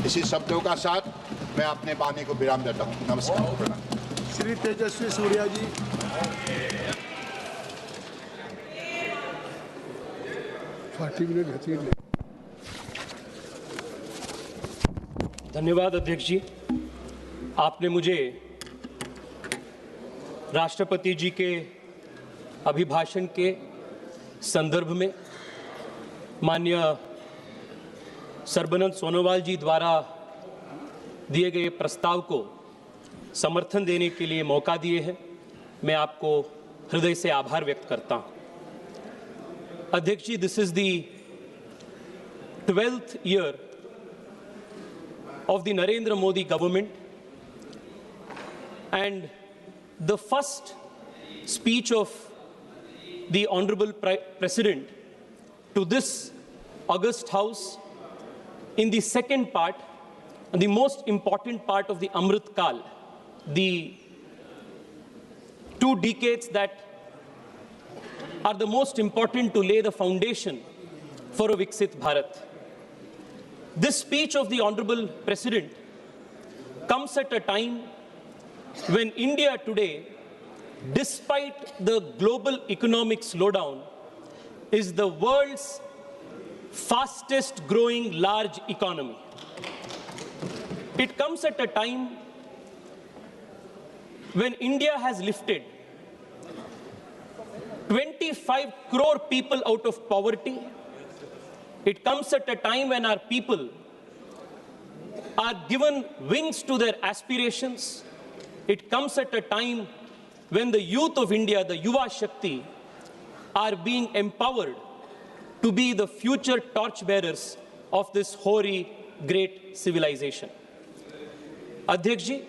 इसी शब्दों का साथ मैं अपने वाणी को विराम देता हूँ। नमस्कार, प्रणाम। श्री तेजस्वी सूर्या जी। धन्यवाद अध्यक्ष जी, आपने मुझे राष्ट्रपति जी के अभिभाषण के संदर्भ में माननीय सर्बानंद सोनोवाल जी द्वारा दिए गए प्रस्ताव को समर्थन देने के लिए मौका दिए हैं। मैं आपको हृदय से आभार व्यक्त करता हूं। अध्यक्ष जी, this is the 12th year of the Narendra Modi government, and the first speech of the Honorable President to this august House in the second part, the most important part of the Amrit Kal, the 2 decades that are the most important to lay the foundation for a Viksit Bharat. This speech of the Honorable President comes at a time when India today, despite the global economic slowdown, is the world's fastest growing large economy. It comes at a time when India has lifted 25 crore people out of poverty. It comes at a time when our people are given wings to their aspirations. It comes at a time when the youth of India, the Yuva Shakti, are being empowered to be the future torchbearers of this hoary, great civilization. Adhyaksh ji,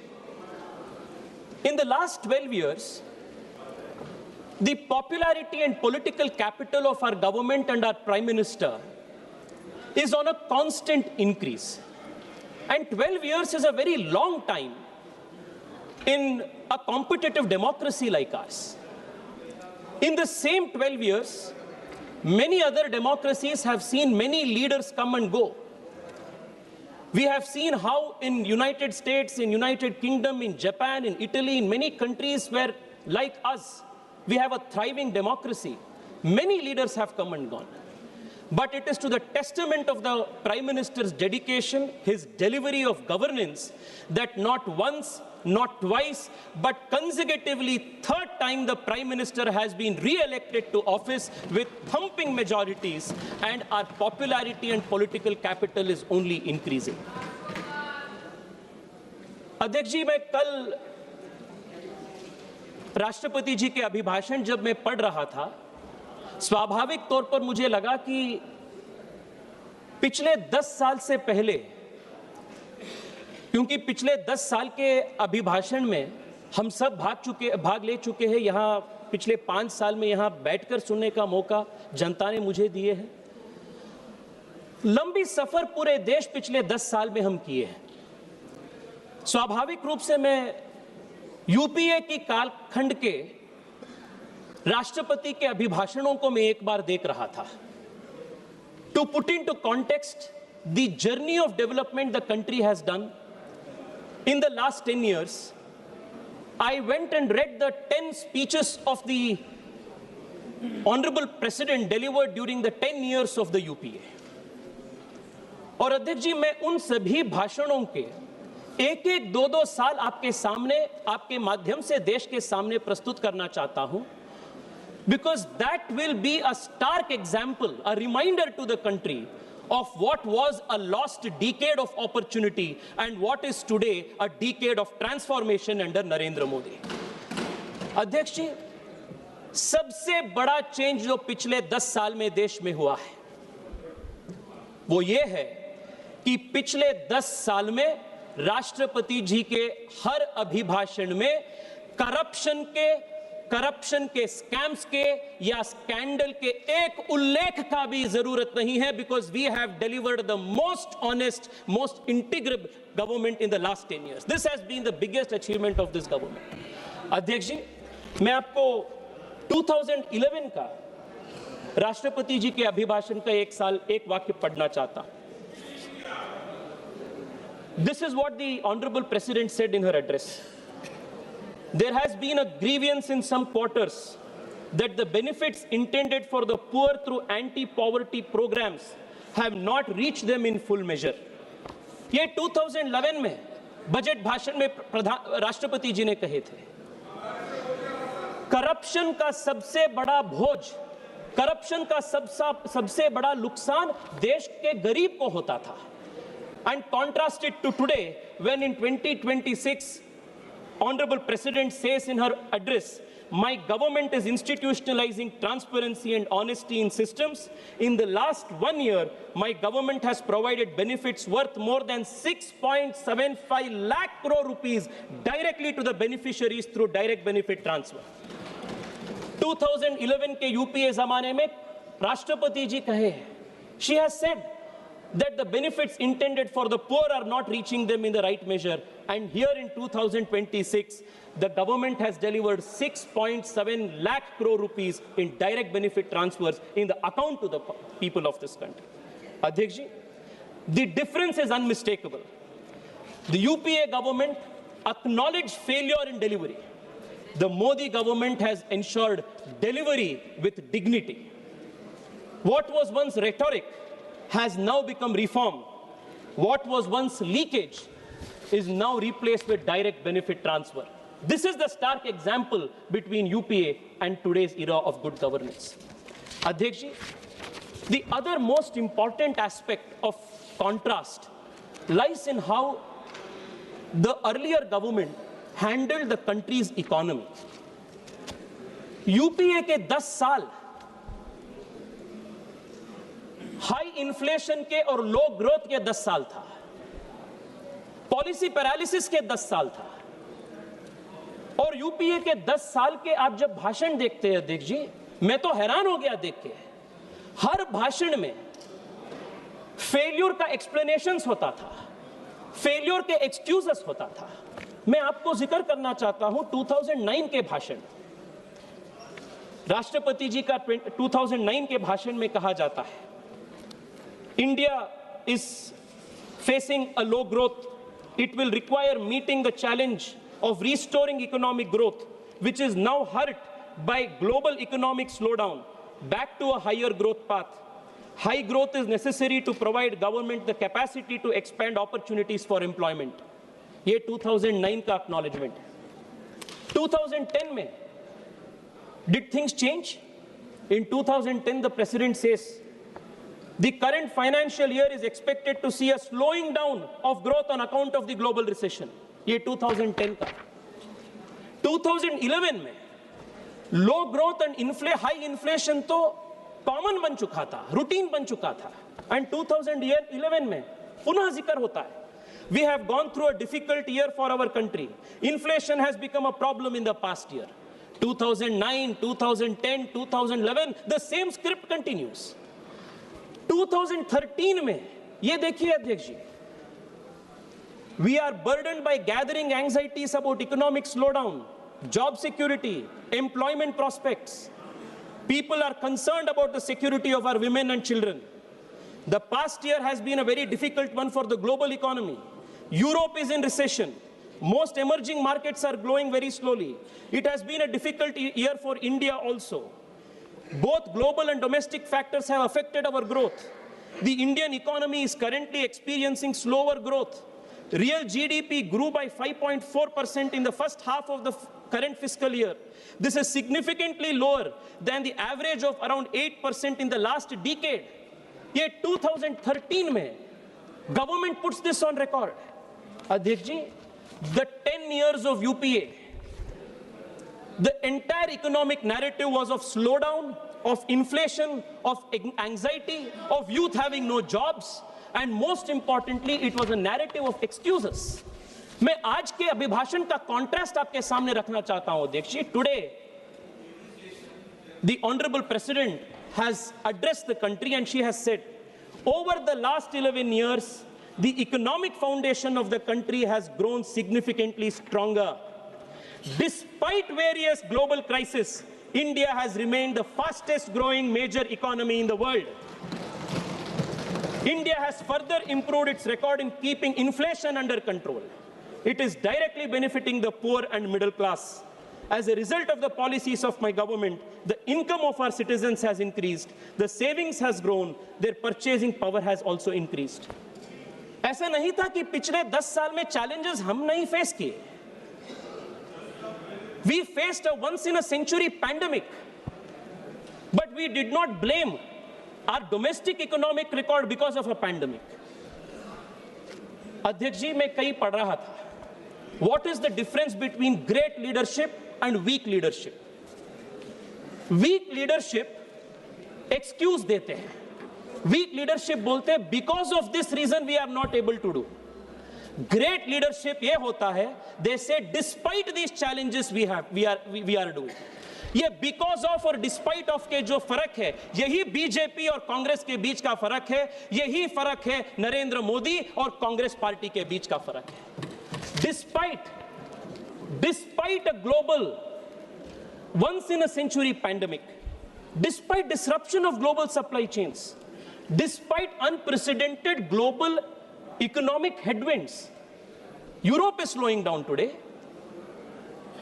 in the last 12 years, the popularity and political capital of our government and our Prime Minister is on a constant increase. And 12 years is a very long time in a competitive democracy like ours. In the same 12 years, many other democracies have seen many leaders come and go. We have seen how in United States, in United Kingdom, in Japan, in Italy, in many countries where, like us, we have a thriving democracy, many leaders have come and gone. But it is to the testament of the Prime Minister's dedication, his delivery of governance, that not once, not twice, but consecutively, 3rd time the Prime Minister has been re-elected to office with thumping majorities, and our popularity and political capital is only increasing. अध्यक्ष जी, मैं कल राष्ट्रपति जी के अभिभाषण जब मैं पढ़ रहा था, स्वाभाविक तौर पर मुझे लगा कि पिछले 10 साल से पहले, क्योंकि पिछले 10 साल के अभिभाषण में हम सब भाग ले चुके हैं, यहां पिछले 5 साल में यहां बैठकर सुनने का मौका जनता ने मुझे दिए है। लंबी सफर पूरे देश पिछले 10 साल में हम किए हैं। स्वाभाविक रूप से मैं यूपीए की कालखंड के राष्ट्रपति के अभिभाषणों को मैं एक बार देख रहा था। To put into context the journey of development the country has done in the last 10 years, I went and read the 10 speeches of the Honorable President delivered during the 10 years of the UPA. और अध्यक्ष जी, मैं उन सभी भाषणों के एक-एक, 2-2 साल आपके सामने, आपके माध्यम से देश के सामने प्रस्तुत करना चाहता हूं, because that will be a stark example, a reminder to the country of what was a lost decade of opportunity and what is today a decade of transformation under Narendra Modi. अध्यक्ष जी, सबसे बड़ा change जो पिछले 10 साल में देश में हुआ है, वो ये है कि पिछले 10 साल में राष्ट्रपति जी के हर अभिभाषण में करप्शन के, स्कैम्स के या स्कैंडल के एक उल्लेख का भी जरूरत नहीं है, because we have delivered the most honest, most integrable government in the last 10 years. This has been the biggest achievement of this government. अध्यक्ष जी, मैं आपको 2011 का राष्ट्रपति जी के अभिभाषण का एक वाक्य पढ़ना चाहता हूं. This is what the Honorable President said in her address. There has been a grievance in some quarters that the benefits intended for the poor through anti-poverty programs have not reached them in full measure. ये 2011 में budget भाषण में राष्ट्रपति जी ने कहे थे, corruption का सबसे बड़ा भोज, करप्शन का सबसे बड़ा नुकसान देश के गरीब को होता था. And contrast it to today, when in 2026, Honorable President says in her address, my government is institutionalizing transparency and honesty in systems. In the last 1 year, my government has provided benefits worth more than 6.75 lakh crore rupees directly to the beneficiaries through direct benefit transfer. 2011 के UPA जमाने में राष्ट्रपति जी कहे, she has said that the benefits intended for the poor are not reaching them in the right measure. And here in 2026, the government has delivered 6.7 lakh crore rupees in direct benefit transfers in the account to the people of this country. Adhyaksh ji, the difference is unmistakable. The UPA government acknowledged failure in delivery. The Modi government has ensured delivery with dignity. What was once rhetoric has now become reform. What was once leakage is now replaced with direct benefit transfer. This is the stark example between UPA and today's era of good governance. Adhyaksh ji, the other most important aspect of contrast lies in how the earlier government handled the country's economy. UPA के 10 साल high inflation के और लो growth के 10 साल था, policy paralysis के 10 साल था. और यूपीए के 10 साल के आप जब भाषण देखते हैं अध्यक्ष जी, मैं तो हैरान हो गया देख के. हर भाषण में फेल्यूर का एक्सप्लेनेशंस होता था, फेल्यूर के एक्सक्यूजेस होता था. मैं आपको जिक्र करना चाहता हूं 2009 के भाषण. राष्ट्रपति जी का 2009 के भाषण में कहा जाता है, India is facing a low growth. It will require meeting the challenge of restoring economic growth, which is now hurt by global economic slowdown, back to a higher growth path. High growth is necessary to provide government the capacity to expand opportunities for employment. ये 2009 का acknowledgement. 2010 में, did things change? In 2010, the president says, the current financial year is expected to see a slowing down of growth on account of the global recession. ये 2010 का. 2011 में low growth and high inflation तो common बन चुका था, routine बन चुका था. And 2011 में पुनः जिक्र होता है. We have gone through a difficult year for our country. Inflation has become a problem in the past year. 2009, 2010, 2011, the same script continues. 2013 में ये देखिए अध्यक्ष जी, we are burdened by gathering anxieties about economic slowdown, job security, employment prospects. People are concerned about the security of our women and children. The past year has been a very difficult one for the global economy. Europe is in recession. Most emerging markets are growing very slowly. It has been a difficult year for India also. Both global and domestic factors have affected our growth. The Indian economy is currently experiencing slower growth. Real GDP grew by 5.4% in the first half of the current fiscal year. This is significantly lower than the average of around 8% in the last decade. Yet 2013 में government puts this on record. Adhyaksh ji, the 10 years of UPA, the entire economic narrative was of slowdown, of inflation, of anxiety, of youth having no jobs, and most importantly, it was a narrative of excuses. मैं आज के अभिभाषण का contrast आपके सामने रखना चाहता हूं अध्यक्ष जी. Today, the Honorable President has addressed the country and she has said, over the last 11 years, the economic foundation of the country has grown significantly stronger. Despite various global crises, India has remained the fastest growing major economy in the world. India has further improved its record in keeping inflation under control. It is directly benefiting the poor and middle class. As a result of the policies of my government, the income of our citizens has increased, the savings has grown, their purchasing power has also increased. ऐसा नहीं था कि पिछले 10 साल में challenges हम नहीं face किए. We faced a once-in-a-century pandemic, but we did not blame our domestic economic record because of a pandemic. अध्यक्ष जी, मैं कहीं पढ़ रहा था. What is the difference between great leadership and weak leadership? Weak leadership excuse देते हैं. Weak leadership बोलते हैं because of this reason we are not able to do. Great leadership ये होता है, they say despite these challenges we are doing. ये because of और despite of के जो फर्क है, यही बीजेपी और कांग्रेस के बीच का फर्क है, यही फर्क है नरेंद्र मोदी और कांग्रेस पार्टी के बीच का फर्क है. Despite a global once-in-a-century pandemic, despite disruption of global supply chains, despite unprecedented global economic headwinds, Europe is slowing down today.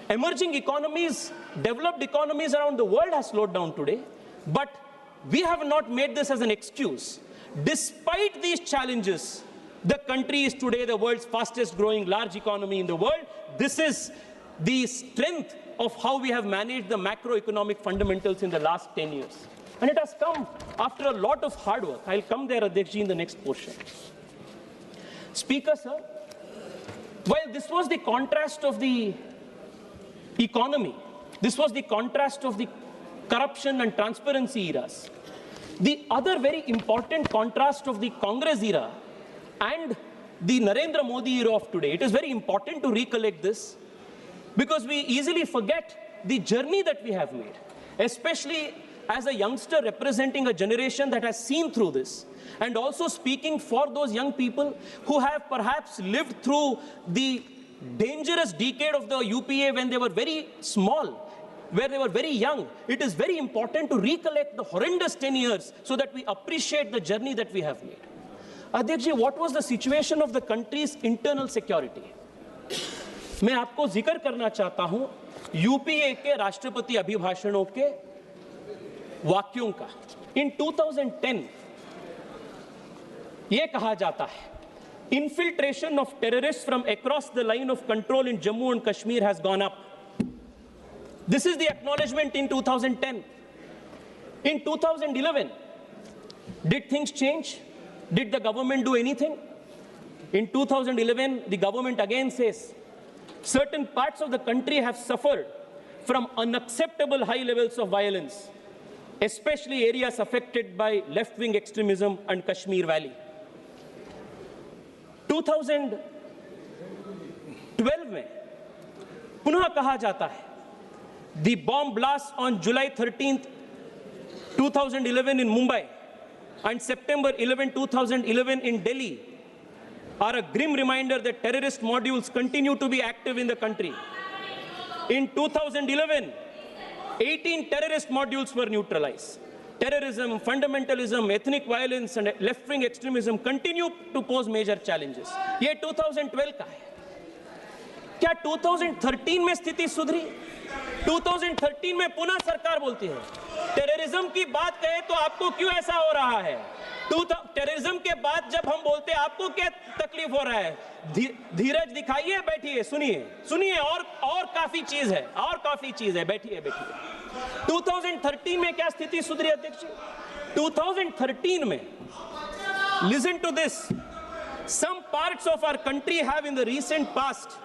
Emerging economies, developed economies around the world have slowed down today, but we have not made this as an excuse. Despite these challenges, the country is today the world's fastest growing large economy in the world. This is the strength of how we have managed the macroeconomic fundamentals in the last 10 years. And it has come after a lot of hard work. I'll come there, Adhyaksh ji, in the next portion. Speaker, sir, while this was the contrast of the economy, this was the contrast of the corruption and transparency eras, the other very important contrast of the Congress era and the Narendra Modi era of today, it is very important to recollect this because we easily forget the journey that we have made, especially as a youngster representing a generation that has seen through this, and also speaking for those young people who have perhaps lived through the dangerous decade of the UPA when they were very small, where they were very young. It is very important to recollect the horrendous 10 years so that we appreciate the journey that we have made. Adhyaksh ji, what was the situation of the country's internal security? मैं आपको जिक्र करना चाहता हूं UPA के राष्ट्रपति अभिभाषणों के वाक्यों का. In 2010 ये कहा जाता है, infiltration of terrorists from across the line of control in Jammu and Kashmir has gone up. This is the acknowledgement in 2010. In 2011, did things change? Did the government do anything? In 2011, the government again says, certain parts of the country have suffered from unacceptable high levels of violence, especially areas affected by left-wing extremism and Kashmir Valley. 2012 में पुनः कहा जाता है, the bomb blast on July 13th, 2011 in Mumbai and September 11, 2011 in Delhi are a grim reminder that terrorist modules continue to be active in the country. In 2011, 18 terrorist modules were neutralized. Terrorism, fundamentalism, ethnic violence and left-wing extremism continue to pose major challenges. ये 2012 का है. क्या 2013 में स्थिति सुधरी? 2013 में पुनः सरकार बोलती है, टेररिज्म की बात कहे तो आपको क्यों ऐसा हो रहा है? टेररिज्म के बाद जब हम बोलते हैं आपको क्या तकलीफ हो रहा है? धीरज दिखाइए, बैठिए, सुनिए और काफी चीज है, बैठिए. 2013 में क्या स्थिति सुधरी अध्यक्ष? 2013 में, listen to this, some parts of our country have in the recent past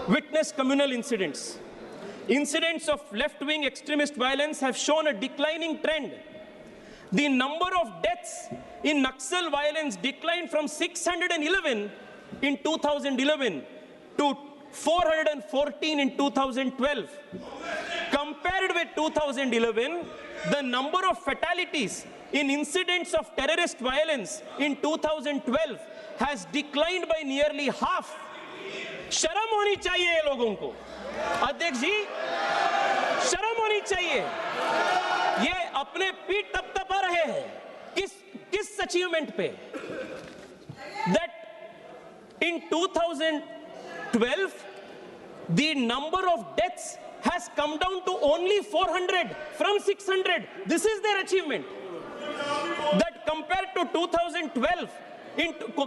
witnessed communal incidents. Incidents of left-wing extremist violence have shown a declining trend. The number of deaths in Naxal violence declined from 611 in 2011 to 414 in 2012. Compared with 2011, the number of fatalities in incidents of terrorist violence in 2012 has declined by nearly half. शर्म होनी चाहिए ये लोगों को. अध्यक्ष जी, शर्म होनी चाहिए. ये अपने पीठ तपतपा रहे हैं. किस इस अचीवमेंट पे that in 2012 the number of deaths has come down to only 400 from 600. This is their achievement. That compared to 2012,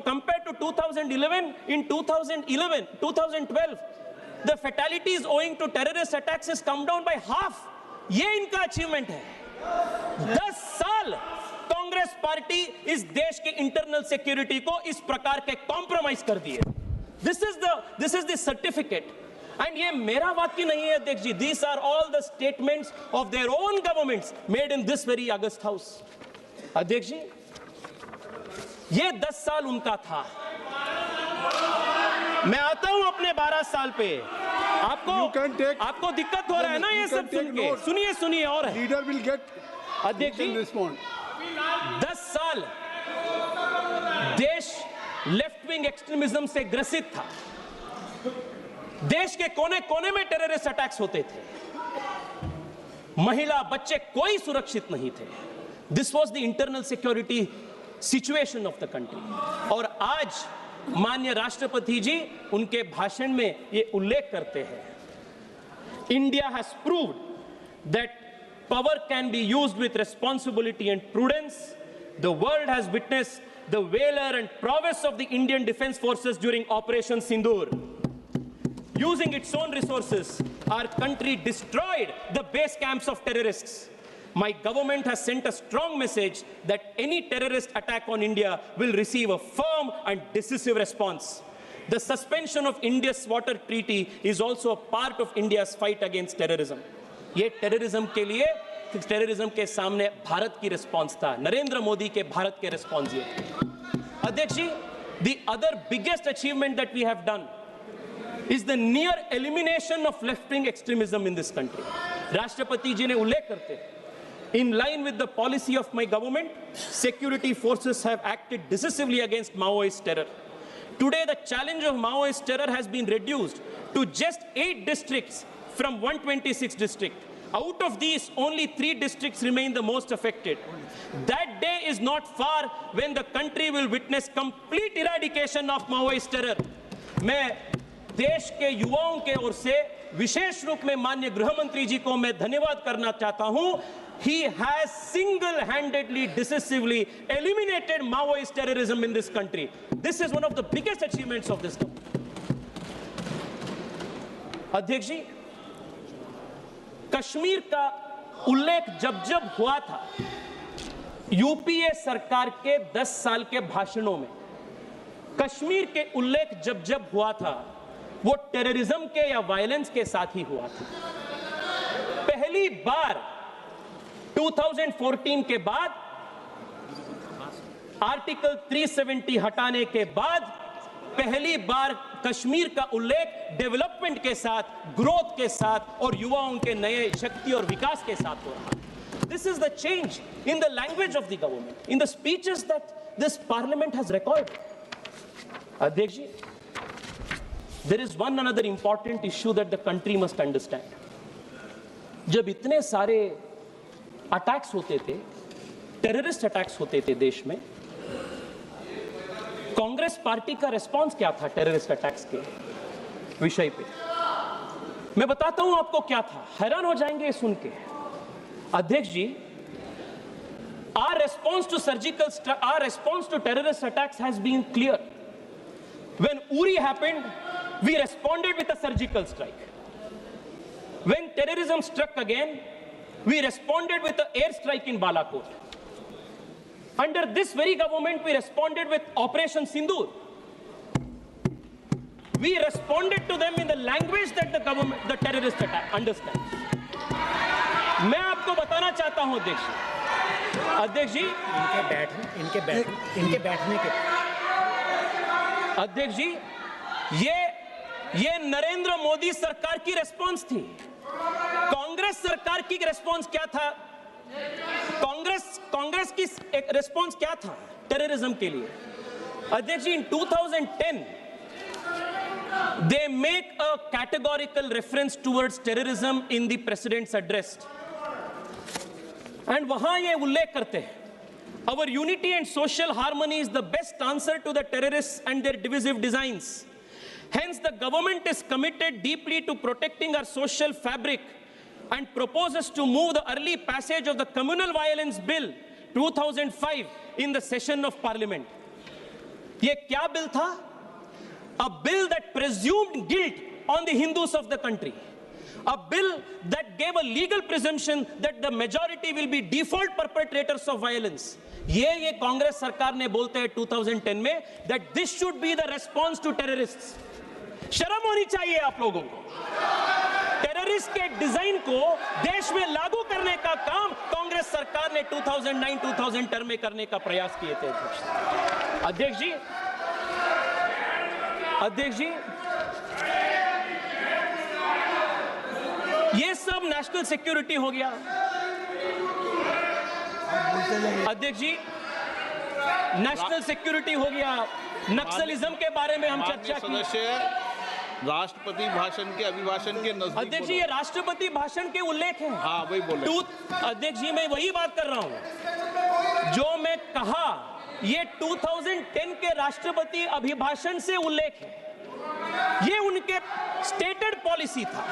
compared to 2011, in 2012, the fatalities owing to terrorist attacks has come down by half. ये इनका achievement है. 10 साल Congress party इस देश के internal security को इस प्रकार के कॉम्प्रोमाइज कर दिए. This is the certificate. And ये मेरा वाक्य नहीं है अध्यक्ष जी. These are all the statements of their own governments made in this very august house. अध्यक्ष जी, ये 10 साल उनका था. मैं आता हूं अपने 12 साल पे. आपको दिक्कत हो रहा है ना ये सब सुन के? सुनिए और है. लीडर विल गेट अध्यक्ष जी, रिस्पॉन्ड. 10 साल देश लेफ्ट विंग एक्सट्रीमिज्म से ग्रसित था. देश के कोने कोने में टेररिस्ट अटैक्स होते थे. महिला बच्चे कोई सुरक्षित नहीं थे. This was the internal security situation of the country. और आज माननीय राष्ट्रपति जी उनके भाषण में ये उल्लेख करते हैं, India has proved that power can be used with responsibility and prudence. The world has witnessed the valor and prowess of the Indian Defence Forces during Operation Sindoor. Using its own resources, our country destroyed the base camps of terrorists. My government has sent a strong message that any terrorist attack on India will receive a firm and decisive response. The suspension of India's water treaty is also a part of India's fight against terrorism. ये terrorism के लिए, terrorism के सामने भारत की response था. नरेंद्र मोदी के भारत के response ये. अध्यक्ष जी, the other biggest achievement that we have done is the near elimination of left-wing extremism in this country. राष्ट्रपति जी ने उल्लेख करते हैं, in line with the policy of my government, security forces have acted decisively against Maoist terror. Today, the challenge of Maoist terror has been reduced to just 8 districts from 126 districts. Out of these, only 3 districts remain the most affected. That day is not far when the country will witness complete eradication of Maoist terror. मैं देश के युवाओं के ओर से विशेष रूप में माननीय गृह मंत्री जी को मैं धन्यवाद करना चाहता हूं. He has single-handedly, decisively eliminated Maoist terrorism in this country. This is one of the biggest achievements of this government. अध्यक्ष जी, कश्मीर का उल्लेख जब हुआ था यूपीए सरकार के 10 साल के भाषणों में, कश्मीर के उल्लेख जब हुआ था वो टेररिज्म के या वायलेंस के साथ ही हुआ था. पहली बार 2014 के बाद, आर्टिकल 370 हटाने के बाद पहली बार कश्मीर का उल्लेख डेवलपमेंट के साथ, ग्रोथ के साथ और युवाओं के नए शक्ति और विकास के साथ हो रहा है. This is the change in the language of the government, in the speeches that this parliament has recorded. अध्यक्ष जी, there is one another important issue that the country must understand. जब इतने सारे अटैक्स होते थे, टेररिस्ट अटैक्स होते थे देश में, कांग्रेस पार्टी का रिस्पांस क्या था टेररिस्ट अटैक्स के विषय पे? मैं बताता हूं आपको क्या था, हैरान हो जाएंगे सुन के. अध्यक्ष जी, our response to terrorist attacks has been clear. When Uri happened, we responded with a surgical strike. When terrorism struck again, we responded with an air strike in Balakot. Under this very government, we responded with Operation Sindoor. We responded to them in the language that the terrorist attack understands. मैं आपको बताना चाहता हूं अध्यक्ष जी, इनके बैठने के अध्यक्ष जी, ये नरेंद्र मोदी सरकार की रिस्पांस थी. कांग्रेस सरकार की रिस्पांस क्या था? कांग्रेस की रिस्पांस क्या था टेररिज्म के लिए? अध्यक्ष जी, in 2010 they make a categorical reference towards terrorism in the president's address, and वहां ये उल्लेख करते हैं, Our unity and social harmony is the best answer to the terrorists and their divisive designs. Hence, the government is committed deeply to protecting our social fabric and proposes to move the early passage of the Communal Violence Bill 2005 in the session of Parliament. ये क्या bill था? A bill that presumed guilt on the Hindus of the country. A bill that gave a legal presumption that the majority will be default perpetrators of violence. ये कांग्रेस सरकार ने बोलते हैं 2010 में that this should be the response to terrorists. शर्म होनी चाहिए आप लोगों को. टेररिस्ट के डिजाइन को देश में लागू करने का काम कांग्रेस सरकार ने 2009-2010 में करने का प्रयास किए थे. अध्यक्ष जी, ये सब नेशनल सिक्योरिटी हो गया. अध्यक्ष जी, नेशनल सिक्योरिटी हो गया. नक्सलिज्म के बारे में हम चर्चा की. राष्ट्रपति भाषण के अभिभाषण के नजदीक. अध्यक्ष जी, ये राष्ट्रपति भाषण के उल्लेख हैं. हाँ, वही बोले. अध्यक्ष जी, मैं वही बात कर रहा हूं जो मैं कहा. ये 2010 के राष्ट्रपति अभिभाषण से उल्लेख है. ये उनके स्टेटेड पॉलिसी था.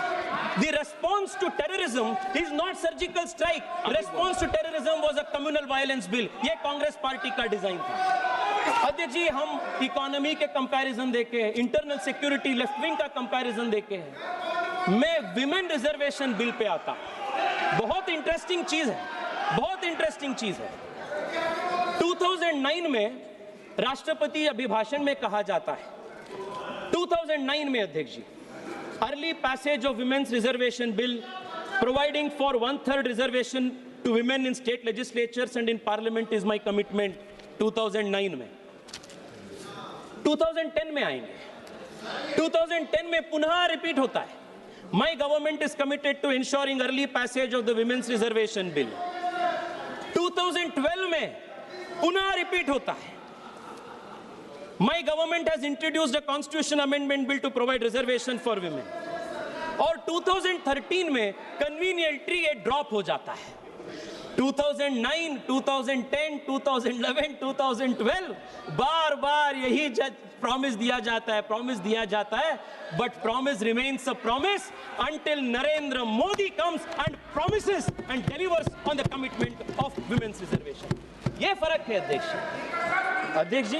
The response to terrorism is not surgical strike. Response to terrorism was a communal violence bill. ये कांग्रेस पार्टी का डिजाइन था. अध्यक्ष जी, हम इकोनॉमी के कंपैरिजन देखे, इंटरनल सिक्योरिटी लेफ्ट विंग का कंपैरिजन देखे हैं. मैं विमेन रिजर्वेशन बिल पे आता. बहुत इंटरेस्टिंग चीज है, बहुत इंटरेस्टिंग चीज है. 2009 में राष्ट्रपति अभिभाषण में कहा जाता है, 2009 में अध्यक्ष जी, early passage of women's reservation bill providing for 1/3 reservation to women in state legislatures and in parliament is my commitment. 2009 में. 2010 में आएंगे. 2010 में पुनः रिपीट होता है. My government is committed to ensuring early passage of the women's reservation bill. 2012 में पुनः repeat होता है. My government has introduced a constitution amendment bill to provide reservation for women. और 2013 में conveniently ये ड्रॉप हो जाता है. 2009, 2010, 2011, 2012 बार यही प्रॉमिस दिया जाता है, but promise remains a promise until Narendra Modi comes and promises and delivers on the commitment of women's reservation. ये फर्क है अध्यक्ष जी.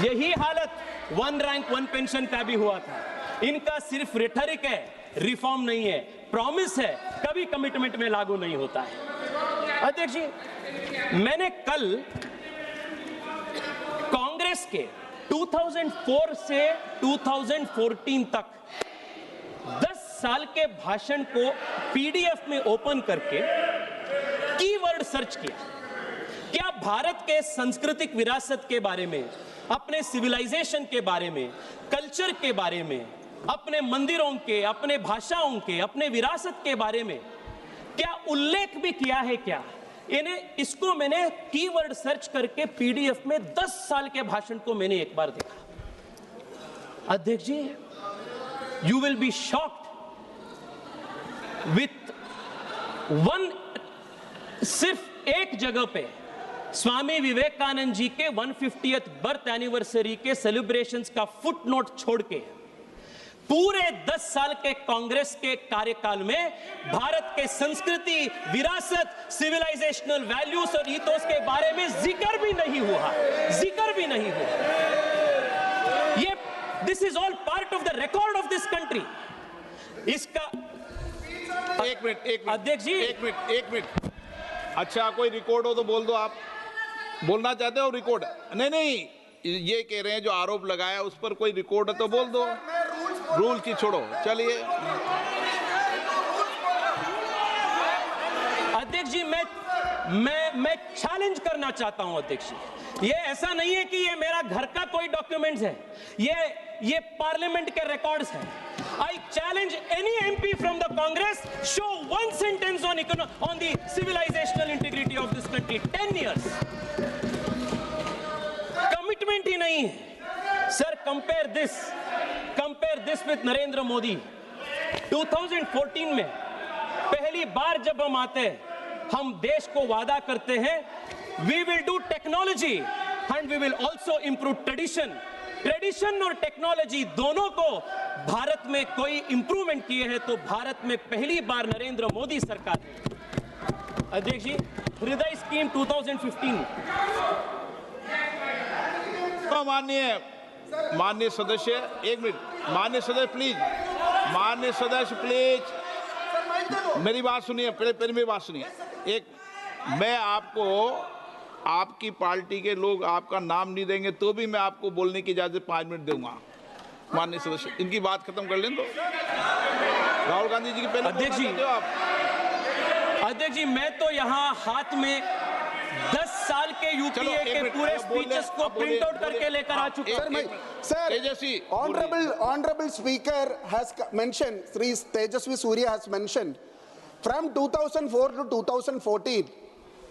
यही हालत 1 रैंक 1 पेंशन का भी हुआ था. इनका सिर्फ रिटरिक है, रिफॉर्म नहीं है, प्रॉमिस है, कभी कमिटमेंट में लागू नहीं होता है. अध्यक्ष जी, मैंने कल कांग्रेस के 2004 से 2014 तक 10 साल के भाषण को पीडीएफ में ओपन करके कीवर्ड सर्च किया. क्या भारत के सांस्कृतिक विरासत के बारे में, अपने सिविलाइजेशन के बारे में, कल्चर के बारे में, अपने मंदिरों के, अपने भाषाओं के, अपने विरासत के बारे में क्या उल्लेख भी किया है क्या? इसको मैंने कीवर्ड सर्च करके पीडीएफ में 10 साल के भाषण को मैंने एक बार देखा. अध्यक्ष जी, you will be shocked with one. सिर्फ एक जगह पे स्वामी विवेकानंद जी के 150th बर्थ एनिवर्सरी के सेलिब्रेशंस का फुटनोट छोड़ के पूरे 10 साल के कांग्रेस के कार्यकाल में भारत के संस्कृति, विरासत, सिविलाइजेशनल वैल्यूज और ईथोस के बारे में जिक्र भी नहीं हुआ. ये this is all part of the record of this country. इसका एक मिनट अध्यक्ष जी, एक मिनट. अच्छा, कोई रिकॉर्ड हो तो बोल दो. आप बोलना चाहते हो रिकॉर्ड? नहीं, ये कह रहे हैं जो आरोप लगाया उस पर कोई रिकॉर्ड है तो बोल दो. रूल की छोड़ो. चलिए अध्यक्ष जी, मैं चैलेंज करना चाहता हूं अध्यक्ष जी. ये ऐसा नहीं है कि ये मेरा घर का कोई डॉक्यूमेंट्स है, ये पार्लियामेंट के रिकॉर्ड्स हैं. I challenge any MP from the Congress, show one sentence on the civilizational integrity of this country. 10 years. Commitment ही नहीं है. Sir, compare this with Narendra Modi. 2014 में पहली बार जब हम आते हैं, हम देश को वादा करते हैं we will do technology and we will also improve tradition. Tradition और टेक्नोलॉजी दोनों को भारत में कोई इंप्रूवमेंट किए हैं तो भारत में पहली बार नरेंद्र मोदी सरकार है। अध्यक्ष जी, हृदय स्कीम 2015। माननीय सदस्य, एक मिनट, माननीय सदस्य प्लीज, माननीय सदस्य प्लीज, मेरी बात सुनिए, पहले मेरी बात सुनिए। एक, मैं आपको, आपकी पार्टी के लोग आपका नाम नहीं देंगे तो भी मैं आपको बोलने की इजाजत 5 मिनट दूंगा। माननीय सदस्य, इनकी बात खत्म कर लें तो। राहुल गांधी जी की पहले अध्यक्ष जी, अध्यक्ष जी, मैं तो यहाँ हाथ में 10 साल के यूपीए के पूरे स्पीचेस को प्रिंट आउट करके लेकर आ चुका हूं। Sir, honorable speaker has mentioned, Sri Tejasvi Surya has mentioned, from 2004 to 2014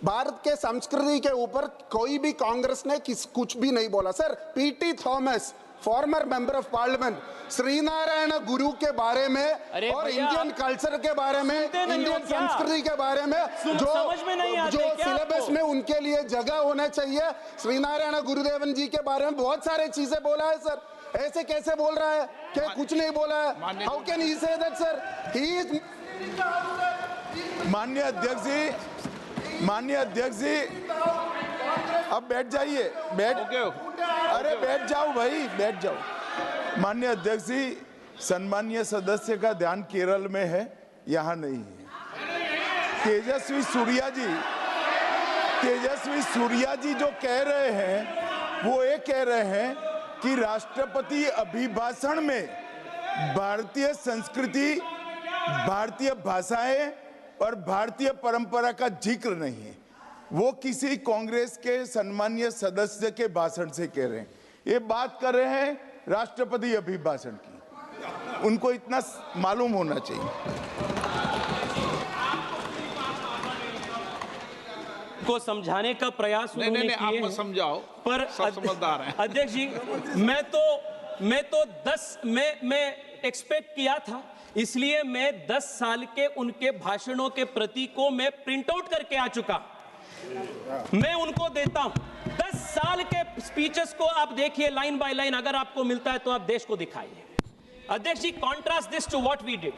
Bharat के संस्कृति के ऊपर कोई भी कांग्रेस ने कुछ भी नहीं बोला। Sir, PT Thomas, former member of parliament, Sree Narayana Guru के बारे में और इंडियन कल्चर के बारे में, इंडियन संस्कृति के बारे में जो सिलेबस में उनके लिए जगह होना चाहिए, श्रीनारायण गुरुदेवन जी के बारे में बहुत सारे चीजें बोला है। सर, ऐसे कैसे बोल रहा है कि कुछ नहीं बोला है? How can he say that sir? He is. माननीय अध्यक्ष जी, अब बैठ जाइए, अरे बैठ जाओ भाई, बैठ जाओ। माननीय अध्यक्ष जी, सम्मानीय सदस्य का ध्यान केरल में है, यहाँ नहीं है। तेजस्वी सूर्या जी जो कह रहे हैं वो ये कह रहे हैं कि राष्ट्रपति अभिभाषण में भारतीय संस्कृति, भारतीय भाषाएं और भारतीय परंपरा का जिक्र नहीं है। वो किसी कांग्रेस के सम्मानीय सदस्य के भाषण से कह रहे हैं। ये बात कर रहे हैं राष्ट्रपति अभिभाषण की, उनको इतना मालूम होना चाहिए। को समझाने का प्रयास उन्होंने किए हैं। आप समझाओ, पर समझदार हैं। अध्यक्ष जी, मैं एक्सपेक्ट किया था, इसलिए मैं 10 साल के उनके भाषणों के प्रति को मैं प्रिंट आउट करके आ चुका, मैं उनको देता हूं। 10 साल के स्पीचेस को आप देखिए लाइन बाय लाइन, अगर आपको मिलता है तो आप देश को दिखाइए। अध्यक्ष जी, contrast this to what we did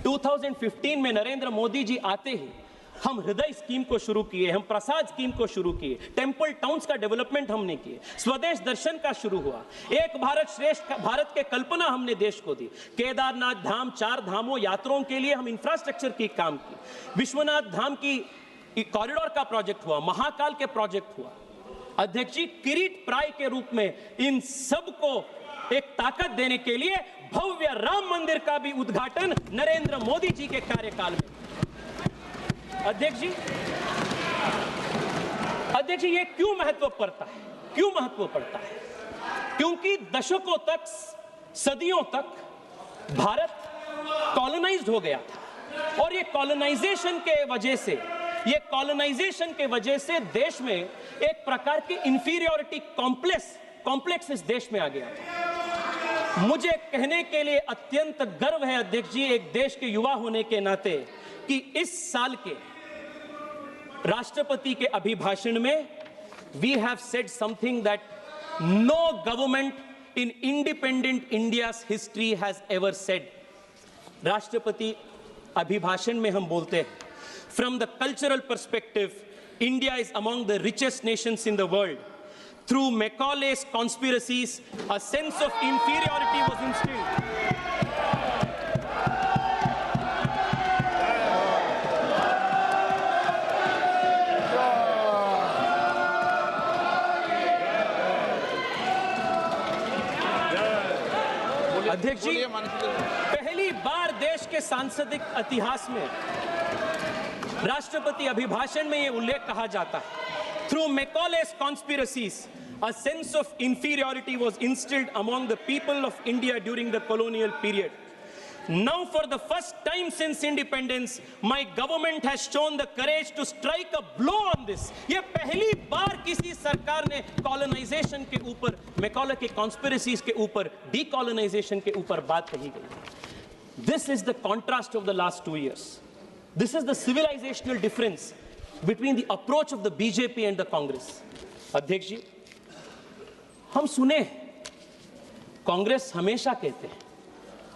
2015 में। नरेंद्र मोदी जी आते ही हम हृदय स्कीम को शुरू किए, हम प्रसाद स्कीम को शुरू किए, टेंपल टाउन्स का डेवलपमेंट हमने किए, स्वदेश दर्शन का शुरू हुआ, एक भारत श्रेष्ठ भारत के कल्पना हमने देश को दी, केदारनाथ धाम 4 धामों यात्रियों के लिए हम इंफ्रास्ट्रक्चर की काम की, विश्वनाथ धाम की कॉरिडोर का प्रोजेक्ट हुआ, महाकाल के प्रोजेक्ट हुआ। अध्यक्ष जी, किरीट प्राय के रूप में इन सब को एक ताकत देने के लिए भव्य राम मंदिर का भी उद्घाटन नरेंद्र मोदी जी के कार्यकाल में। अध्यक्ष जी, ये क्यों महत्व पड़ता है? क्यों महत्व पड़ता है? क्योंकि दशकों तक, सदियों तक भारत कॉलोनाइज्ड हो गया था और ये कॉलोनाइजेशन के वजह से देश में एक प्रकार की इंफीरियरिटी कॉम्प्लेक्स इस देश में आ गया था। मुझे कहने के लिए अत्यंत गर्व है अध्यक्ष जी, एक देश के युवा होने के नाते, कि इस साल के राष्ट्रपति के अभिभाषण में we have said something that no government in independent India's history has ever said. राष्ट्रपति अभिभाषण में हम बोलते हैं, from the cultural perspective India is among the richest nations in the world. Through Macaulay's conspiracies, a sense of inferiority was instilled. अध्यक्ष जी, पहली बार देश के सांसदिक इतिहास में राष्ट्रपति अभिभाषण में यह उल्लेख कहा जाता है, through Macaulay's conspiracies, a sense of inferiority was instilled among the people of India during the colonial period. Now, for the first time since independence, my government has shown the courage to strike a blow on this. ये पहली बार किसी सरकार ने colonisation के ऊपर, Macaulay के conspiracies के ऊपर, डीकॉलोनाइजेशन के ऊपर बात कही गई। This is the contrast of the last 2 years. This is the civilizational difference between the approach of the BJP and the Congress. अध्यक्ष जी, हम सुने कांग्रेस हमेशा कहते हैं,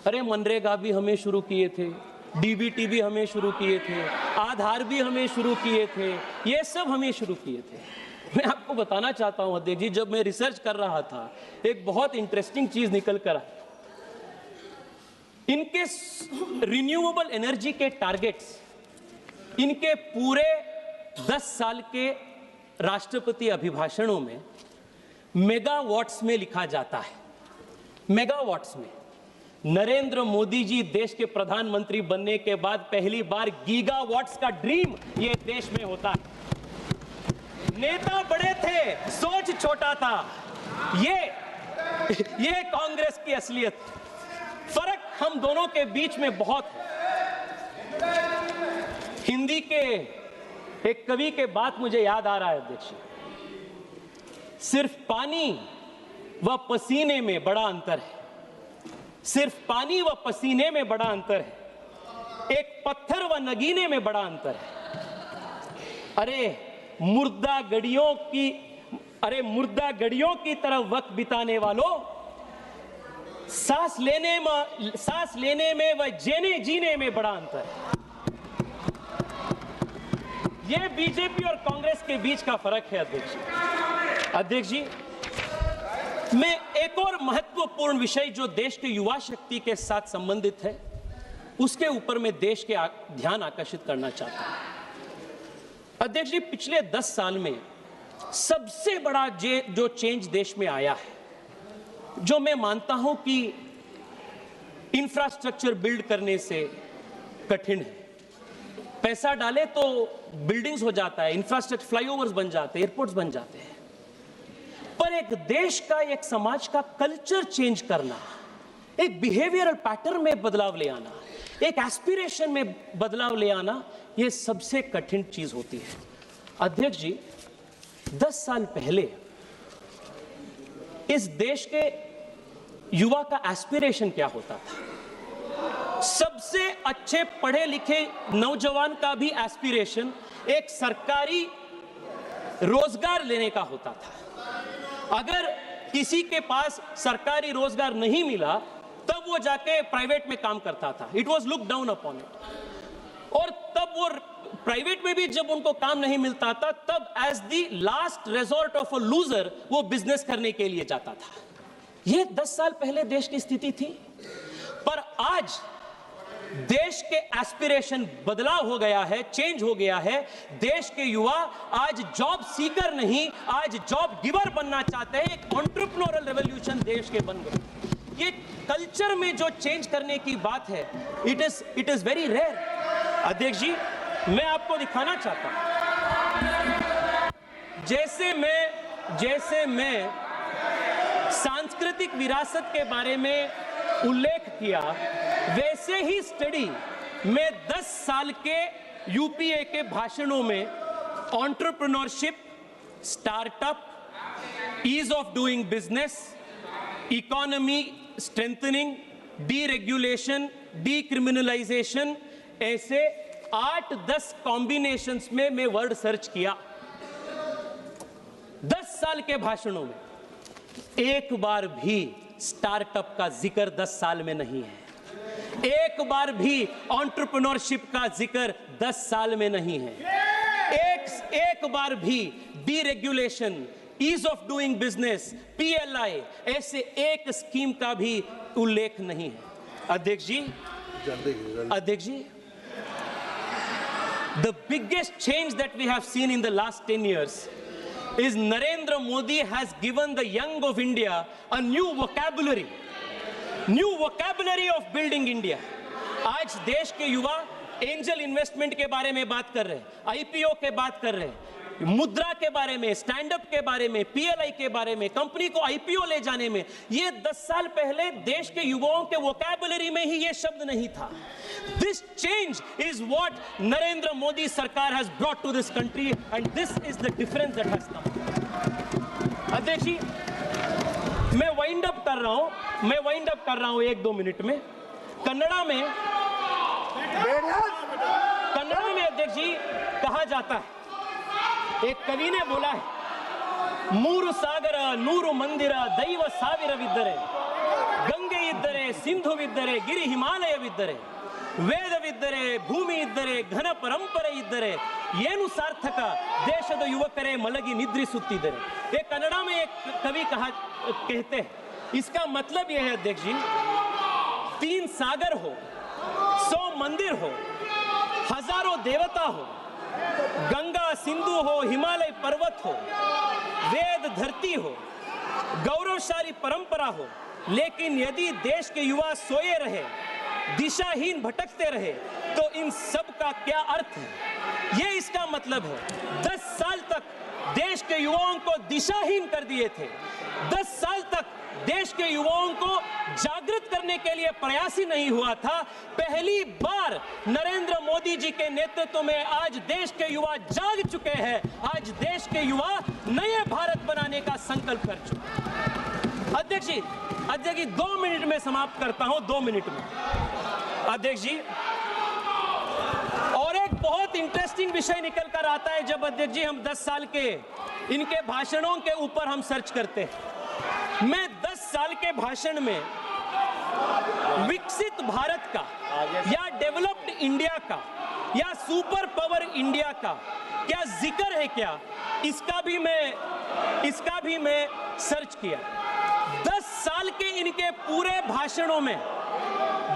अरे मनरेगा भी हमें शुरू किए थे, डीबीटी भी हमें शुरू किए थे, आधार भी हमें शुरू किए थे, ये सब हमें शुरू किए थे। मैं आपको बताना चाहता हूं अध्यक्ष जी, जब मैं रिसर्च कर रहा था एक बहुत इंटरेस्टिंग चीज निकल कर आई। इनके रिन्यूएबल एनर्जी के टारगेट्स इनके पूरे 10 साल के राष्ट्रपति अभिभाषणों में मेगावाट्स में लिखा जाता है, मेगावाट्स में। नरेंद्र मोदी जी देश के प्रधानमंत्री बनने के बाद पहली बार गीगावाट्स का ड्रीम ये देश में होता है। नेता बड़े थे, सोच छोटा था। ये कांग्रेस की असलियत। फर्क हम दोनों के बीच में बहुत है। हिंदी के एक कवि के बात मुझे याद आ रहा है अध्यक्ष, सिर्फ पानी व पसीने में बड़ा अंतर है, सिर्फ पानी व पसीने में बड़ा अंतर है, एक पत्थर व नगीने में बड़ा अंतर है। अरे मुर्दा गड़ियों की तरफ वक्त बिताने वालों, सांस लेने में व जीने में बड़ा अंतर है। यह बीजेपी और कांग्रेस के बीच का फर्क है अध्यक्ष जी। मैं एक और महत्वपूर्ण विषय जो देश के युवा शक्ति के साथ संबंधित है, उसके ऊपर मैं देश के ध्यान आकर्षित करना चाहता हूं अध्यक्ष जी। पिछले 10 साल में सबसे बड़ा जो चेंज देश में आया है, जो मैं मानता हूं कि इंफ्रास्ट्रक्चर बिल्ड करने से कठिन है। पैसा डाले तो बिल्डिंग्स हो जाता है, इंफ्रास्ट्रक्चर, फ्लाईओवर्स बन जाते हैं, एयरपोर्ट्स बन जाते हैं, पर एक देश का, एक समाज का कल्चर चेंज करना, एक बिहेवियरल पैटर्न में बदलाव ले आना, एक एस्पिरेशन में बदलाव ले आना, यह सबसे कठिन चीज होती है अध्यक्ष जी। 10 साल पहले इस देश के युवा का एस्पिरेशन क्या होता था? सबसे अच्छे पढ़े लिखे नौजवान का भी एस्पिरेशन एक सरकारी रोजगार लेने का होता था। अगर किसी के पास सरकारी रोजगार नहीं मिला तब वो जाके प्राइवेट में काम करता था। It was look down upon it. और तब वो प्राइवेट में भी जब उनको काम नहीं मिलता था तब as the last resort of a loser वो बिजनेस करने के लिए जाता था। ये 10 साल पहले देश की स्थिति थी, पर आज देश के एस्पिरेशन बदलाव हो गया है, चेंज हो गया है। देश के युवा आज जॉब सीकर नहीं, आज जॉब गिवर बनना चाहते हैं। एक एंटरप्रेन्योरल रेवोल्यूशन देश के बन गए। ये कल्चर में जो चेंज करने की बात है, इट इज वेरी रेयर अध्यक्ष जी। मैं आपको दिखाना चाहता हूं, जैसे मैं सांस्कृतिक विरासत के बारे में उल्लेख किया, वैसे ही स्टडी में 10 साल के यूपीए के भाषणों में entrepreneurship, startup, ease of doing business, economy strengthening, deregulation, decriminalisation, ऐसे 8-10 कॉम्बिनेशंस में मैं वर्ड सर्च किया 10 साल के भाषणों में। एक बार भी स्टार्टअप का जिक्र 10 साल में नहीं है। एक बार भी एंटरप्रेन्योरशिप का जिक्र 10 साल में नहीं है। एक बार भी deregulation, ease of doing business, PLI, ऐसे एक स्कीम का भी उल्लेख नहीं है अध्यक्ष जी। The biggest change that we have seen in the last 10 years is Narendra Modi has given the young of India a new vocabulary of building India. आज देश के युवा एंजल इन्वेस्टमेंट के बारे में बात कर रहे हैं, आईपीओ के बात कर रहे हैं, मुद्रा के बारे में, स्टैंड अप के बारे में, पीएलआई के बारे में, कंपनी को आईपीओ ले जाने में। ये 10 साल पहले देश के युवाओं के वोकैबुलरी में ही ये शब्द नहीं था। This change is what Narendra Modi sarkar has brought to this country, and this is the difference that has come. अध्यक्ष जी, मैं वाइंड अप कर रहा हूं 1-2 मिनट में। कन्नड़ा में अध्यक्ष जी कहा जाता है, एक कवि ने बोला है, ಮೂರು ಸಾಗರ ನೂರು ಮಂದಿರ ದೈವ ಸಾವಿರವಿದ್ದರೆ ಗಂಗೆ ಇದ್ದರೆ ಸಿಂಧುವಿದ್ದರೆ ಗಿರಿ ಹಿಮಾಲಯವಿದ್ದರೆ ವೇದವಿದ್ದರೆ ಭೂಮಿ ಇದ್ದರೆ ಘನ ಪರಂಪರೆ ಇದ್ದರೆ ಏನು ಸಾರ್ಥಕ ದೇಶದ ಯುವಕರೇ ಮಲಗಿ ನಿದ್ರಿಸುತ್ತಿದ್ದರೆ. ये कन्नड़ा में एक कवि कहते हैं, इसका मतलब यह है अध्यक्ष जी, 3 सागर हो, 100 मंदिर हो, हजारों देवता हो, गंगा सिंधु हो, हिमालय पर्वत हो, वेद धरती हो, गौरवशाली परंपरा हो, लेकिन यदि देश के युवा सोए रहे, दिशाहीन भटकते रहे, तो इन सब का क्या अर्थ है? ये इसका मतलब है 10 साल तक देश के युवाओं को दिशाहीन कर दिए थे, 10 साल तक देश के युवाओं को जागृत करने के लिए प्रयास ही नहीं हुआ था. पहली बार नरेंद्र मोदी जी के नेतृत्व में आज देश के युवा जाग चुके हैं. आज देश के युवा नए भारत बनाने का संकल्प कर चुके हैं. अध्यक्ष जी 2 मिनट में समाप्त करता हूं, 2 मिनट में. अध्यक्ष जी, और एक बहुत इंटरेस्टिंग विषय निकल कर आता है जब अध्यक्ष जी हम 10 साल के इनके भाषणों के ऊपर हम सर्च करते हैं. मैं 10 साल के भाषण में विकसित भारत का या डेवलप्ड इंडिया का या सुपर पावर इंडिया का क्या जिक्र है क्या, इसका भी मैं सर्च किया. 10 साल के इनके पूरे भाषणों में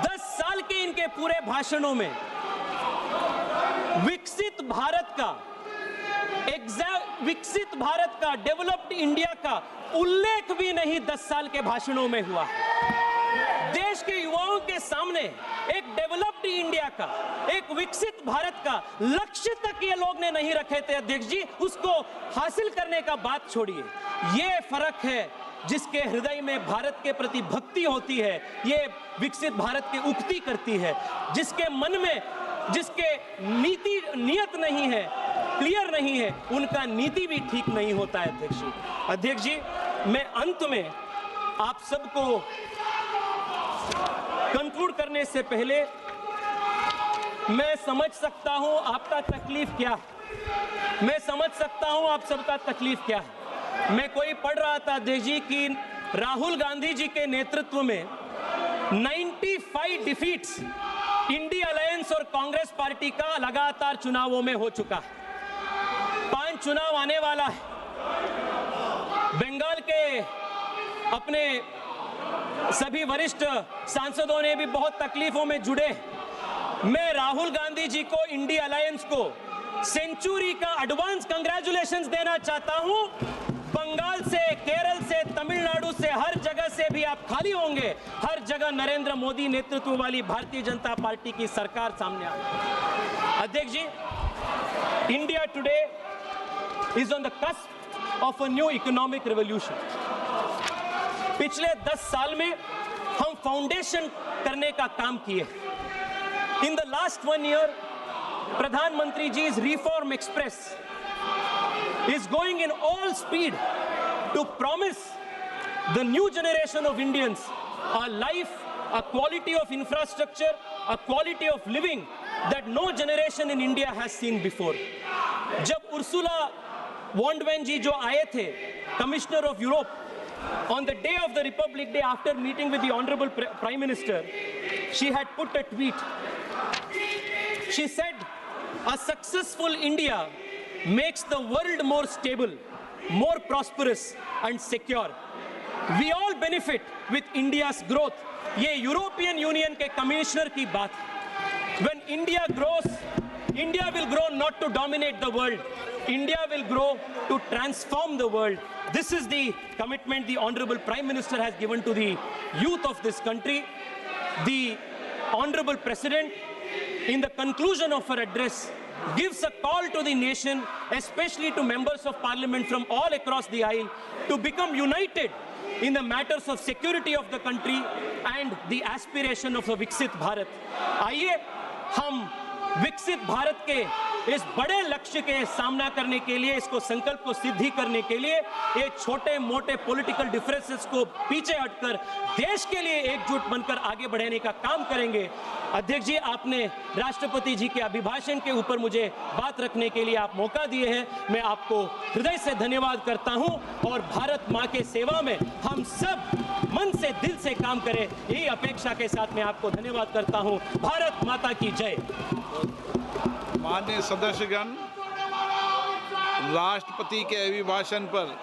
10 साल के इनके पूरे भाषणों में विकसित भारत का डेवलप्ड इंडिया का उल्लेख भी नहीं 10 साल के भाषणों में हुआ. देश के युवाओं के सामने एक डेवलप्ड इंडिया का, एक विकसित भारत का लक्ष्य तक ये लोग ने नहीं रखे थे अध्यक्ष जी. उसको हासिल करने का बात छोड़िए. ये फर्क है जिसके हृदय में भारत के प्रति भक्ति होती है, ये विकसित भारत की उक्ति करती है. जिसके मन में जिसके नियत नहीं है, क्लियर नहीं है, उनका नीति भी ठीक नहीं होता है अध्यक्ष जी. अध्यक्ष जी, मैं अंत में आप सबको कंक्लूड करने से पहले मैं समझ सकता हूं आपका तकलीफ क्या है, मैं समझ सकता हूं आप सबका तकलीफ क्या है. मैं कोई पढ़ रहा था अध्यक्ष जी कि राहुल गांधी जी के नेतृत्व में 95 डिफीट्स इंडिया अलायंस और कांग्रेस पार्टी का लगातार चुनावों में हो चुका है. 5 चुनाव आने वाला है. बंगाल के अपने सभी वरिष्ठ सांसदों ने भी बहुत तकलीफों में जुड़े. मैं राहुल गांधी जी को, इंडिया अलायंस को सेंचुरी का एडवांस कंग्रेचुलेशंस देना चाहता हूं. बंगाल से, केरल से, तमिलनाडु से, हर जगह से भी आप खाली होंगे. हर जगह नरेंद्र मोदी नेतृत्व वाली भारतीय जनता पार्टी की सरकार सामने आ रही है. अध्यक्ष जी, India today is on the cusp of a new economic revolution. पिछले 10 साल में हम फाउंडेशन करने का काम किए. इन द लास्ट 1 ईयर प्रधानमंत्री जी is reform express is going in all speed to promise the new generation of Indians a life, a quality of infrastructure, a quality of living that no generation in India has seen before. जब Ursula von der जी जो आए थे, commissioner of Europe, on the day of the Republic Day, after meeting with the Honorable Prime Minister, she had put a tweet. She said, a successful India makes the world more stable, more prosperous and secure. We all benefit with India's growth. ये European union के commissioner की बात है. When India grows, India will grow not to dominate the world. India will grow to transform the world. This is the commitment the Honorable Prime Minister has given to the youth of this country. The Honorable President, in the conclusion of her address, gives a call to the nation, especially to members of parliament from all across the aisle, to become united in the matters of security of the country and the aspiration of a Viksit Bharat. आइए हम विकसित भारत के इस बड़े लक्ष्य के सामना करने के लिए, इसको संकल्प को सिद्धि करने के लिए ये छोटे मोटे पॉलिटिकल डिफरेंसेस को पीछे हटकर देश के लिए एकजुट बनकर आगे बढ़ने का काम करेंगे। अध्यक्ष जी, आपने राष्ट्रपति जी के अभिभाषण के ऊपर मुझे बात रखने के लिए आप मौका दिए हैं, मैं आपको हृदय से धन्यवाद करता हूं और भारत मां के सेवा में हम सब मन से दिल से काम करें, यही अपेक्षा के साथ मैं आपको धन्यवाद करता हूं। भारत माता की जय। माननीय सदस्यगण, राष्ट्रपति के अभिभाषण पर